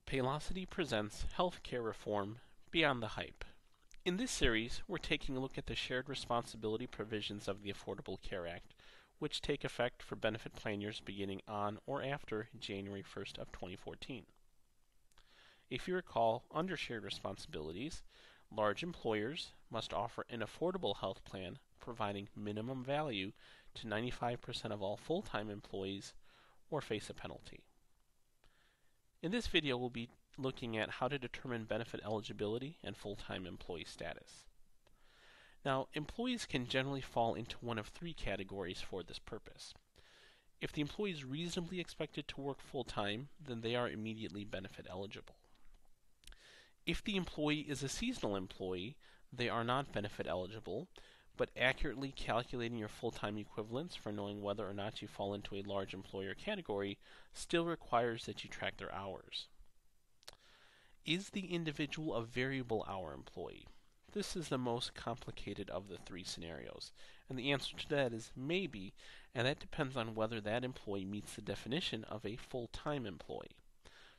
Paylocity presents Healthcare Reform Beyond the Hype. In this series, we're taking a look at the shared responsibility provisions of the Affordable Care Act, which take effect for benefit plan years beginning on or after January 1st of 2014. If you recall, under shared responsibilities, large employers must offer an affordable health plan providing minimum value to 95% of all full-time employees or face a penalty. In this video, we'll be looking at how to determine benefit eligibility and full-time employee status. Now, employees can generally fall into one of three categories for this purpose. If the employee is reasonably expected to work full-time, then they are immediately benefit eligible. If the employee is a seasonal employee, they are not benefit eligible, but accurately calculating your full-time equivalents for knowing whether or not you fall into a large employer category still requires that you track their hours. Is the individual a variable hour employee? This is the most complicated of the three scenarios, and the answer to that is maybe, and that depends on whether that employee meets the definition of a full-time employee.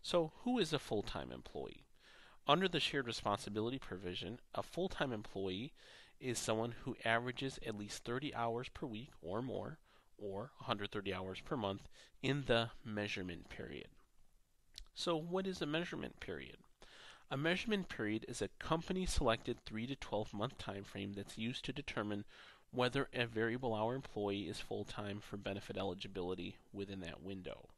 So, who is a full-time employee? Under the shared responsibility provision, a full-time employee is someone who averages at least 30 hours per week or more, or 130 hours per month, in the measurement period. So what is a measurement period? A measurement period is a company-selected 3 to 12 month time frame that's used to determine whether a variable hour employee is full-time for benefit eligibility within that window.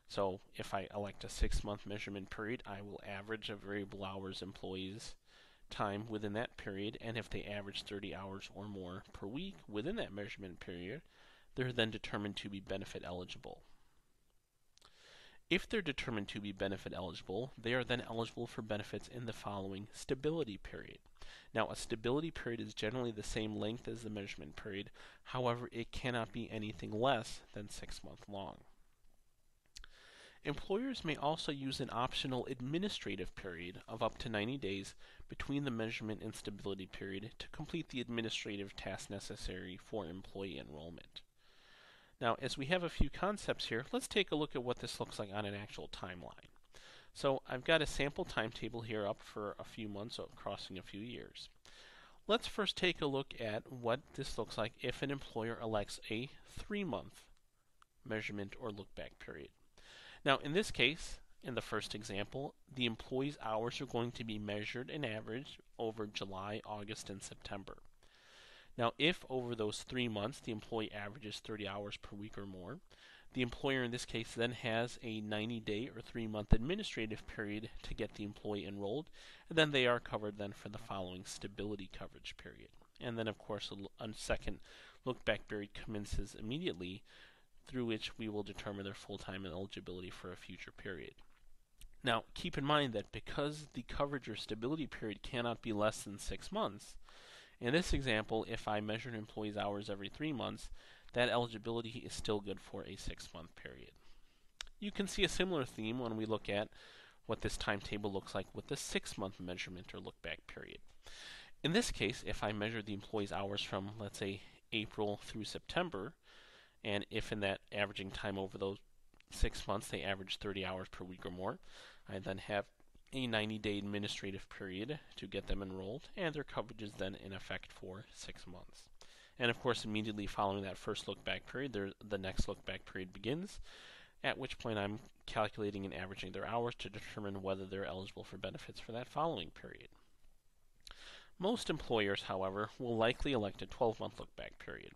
So if I elect a 6-month measurement period, I will average a variable hours employee's time within that period, and if they average 30 hours or more per week within that measurement period, they're then determined to be benefit eligible. If they're determined to be benefit eligible, they are then eligible for benefits in the following stability period. Now, a stability period is generally the same length as the measurement period, however, it cannot be anything less than 6 months long. Employers may also use an optional administrative period of up to 90 days between the measurement and stability period to complete the administrative tasks necessary for employee enrollment. Now, as we have a few concepts here, let's take a look at what this looks like on an actual timeline. So I've got a sample timetable here up for a few months, crossing a few years. Let's first take a look at what this looks like if an employer elects a 3-month measurement or look-back period. Now, in this case, in the first example, the employee's hours are going to be measured and averaged over July, August, and September. Now, if over those 3 months the employee averages 30 hours per week or more, the employer in this case then has a 90-day or 3-month administrative period to get the employee enrolled, and then they are covered then for the following stability coverage period. And then, of course, a second look-back period commences immediately, through which we will determine their full-time eligibility for a future period. Now, keep in mind that because the coverage or stability period cannot be less than 6 months, in this example, if I measure an employee's hours every 3 months, that eligibility is still good for a 6-month period. You can see a similar theme when we look at what this timetable looks like with the 6-month measurement or look-back period. In this case, if I measure the employee's hours from, let's say, April through September, and if in that averaging time over those 6 months they average 30 hours per week or more, I then have a 90-day administrative period to get them enrolled, and their coverage is then in effect for 6 months. And of course, immediately following that first look-back period, the next look-back period begins, at which point I'm calculating and averaging their hours to determine whether they're eligible for benefits for that following period. Most employers, however, will likely elect a 12-month look-back period.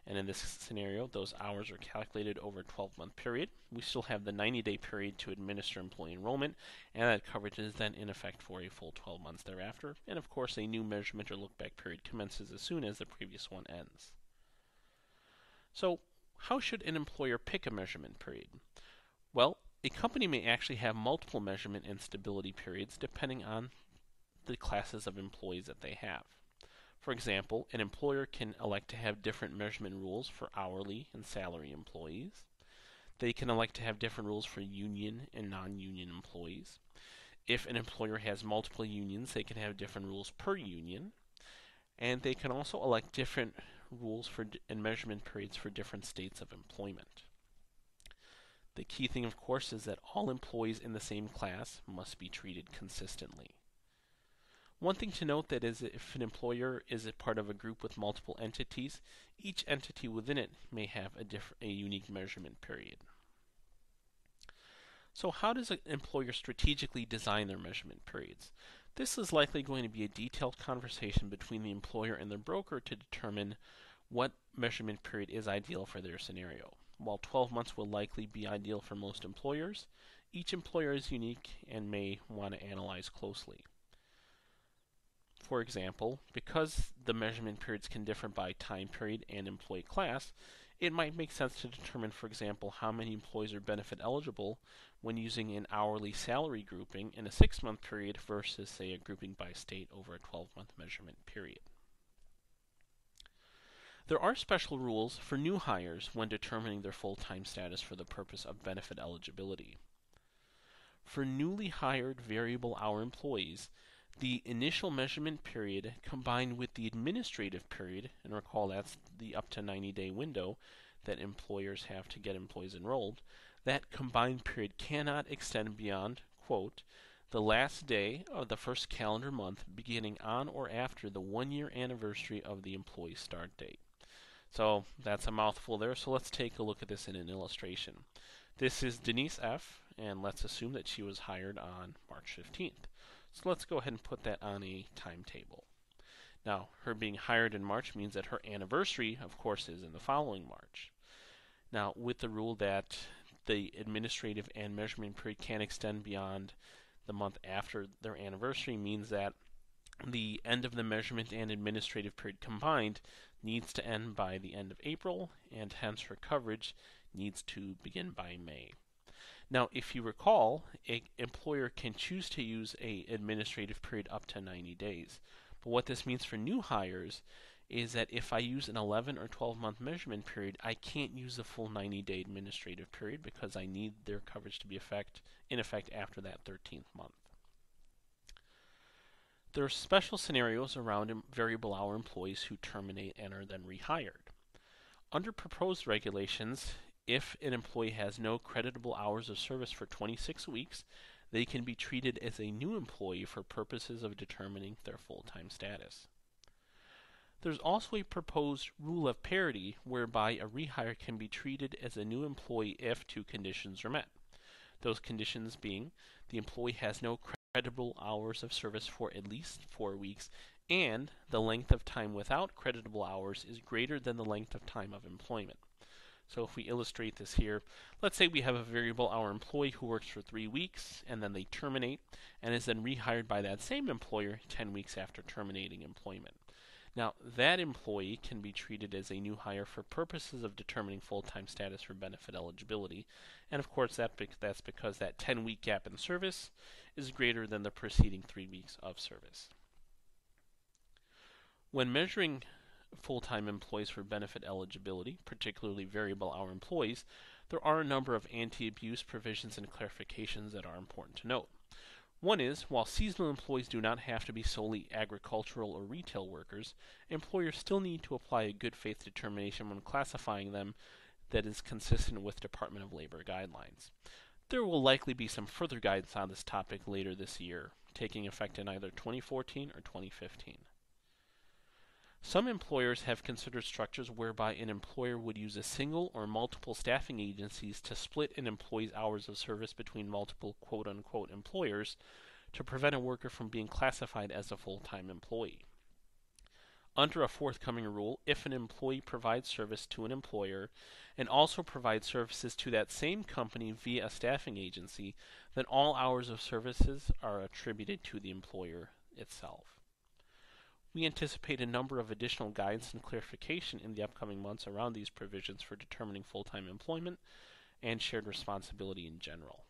And in this scenario, those hours are calculated over a 12-month period. We still have the 90-day period to administer employee enrollment, and that coverage is then in effect for a full 12 months thereafter. And of course, a new measurement or look-back period commences as soon as the previous one ends. So, how should an employer pick a measurement period? Well, a company may actually have multiple measurement and stability periods depending on the classes of employees that they have. For example, an employer can elect to have different measurement rules for hourly and salary employees. They can elect to have different rules for union and non-union employees. If an employer has multiple unions, they can have different rules per union. And they can also elect different rules and measurement periods for different states of employment. The key thing, of course, is that all employees in the same class must be treated consistently. One thing to note that is if an employer is a part of a group with multiple entities, each entity within it may have a unique measurement period. So how does an employer strategically design their measurement periods? This is likely going to be a detailed conversation between the employer and the broker to determine what measurement period is ideal for their scenario. While 12 months will likely be ideal for most employers, each employer is unique and may want to analyze closely. For example, because the measurement periods can differ by time period and employee class, it might make sense to determine, for example, how many employees are benefit eligible when using an hourly salary grouping in a 6-month period versus, say, a grouping by state over a 12-month measurement period. There are special rules for new hires when determining their full-time status for the purpose of benefit eligibility. For newly hired variable hour employees, the initial measurement period combined with the administrative period, and recall that's the up to 90-day window that employers have to get employees enrolled, that combined period cannot extend beyond, quote, the last day of the first calendar month beginning on or after the 1-year anniversary of the employee's start date. So that's a mouthful there, so let's take a look at this in an illustration. This is Denise F., and let's assume that she was hired on March 15th. So let's go ahead and put that on a timetable. Now, her being hired in March means that her anniversary, of course, is in the following March. Now, with the rule that the administrative and measurement period can't extend beyond the month after their anniversary means that the end of the measurement and administrative period combined needs to end by the end of April, and hence her coverage needs to begin by May. Now, if you recall, an employer can choose to use an administrative period up to 90 days. But what this means for new hires is that if I use an 11 or 12-month measurement period, I can't use the full 90-day administrative period because I need their coverage to be in effect after that 13th month. There are special scenarios around variable hour employees who terminate and are then rehired. Under proposed regulations, if an employee has no creditable hours of service for 26 weeks, they can be treated as a new employee for purposes of determining their full-time status. There's also a proposed rule of parity whereby a rehire can be treated as a new employee if 2 conditions are met. Those conditions being the employee has no creditable hours of service for at least 4 weeks and the length of time without creditable hours is greater than the length of time of employment. So if we illustrate this here, let's say we have a variable hour employee who works for 3 weeks and then they terminate and is then rehired by that same employer 10 weeks after terminating employment. Now, that employee can be treated as a new hire for purposes of determining full-time status for benefit eligibility. And of course, that's because that 10-week gap in service is greater than the preceding 3 weeks of service. When measuring full-time employees for benefit eligibility, particularly variable hour employees, there are a number of anti-abuse provisions and clarifications that are important to note. One is, while seasonal employees do not have to be solely agricultural or retail workers, employers still need to apply a good faith determination when classifying them that is consistent with Department of Labor guidelines. There will likely be some further guidance on this topic later this year, taking effect in either 2014 or 2015. Some employers have considered structures whereby an employer would use a single or multiple staffing agencies to split an employee's hours of service between multiple quote-unquote employers to prevent a worker from being classified as a full-time employee. Under a forthcoming rule, if an employee provides service to an employer and also provides services to that same company via a staffing agency, then all hours of services are attributed to the employer itself. We anticipate a number of additional guidance and clarification in the upcoming months around these provisions for determining full-time employment and shared responsibility in general.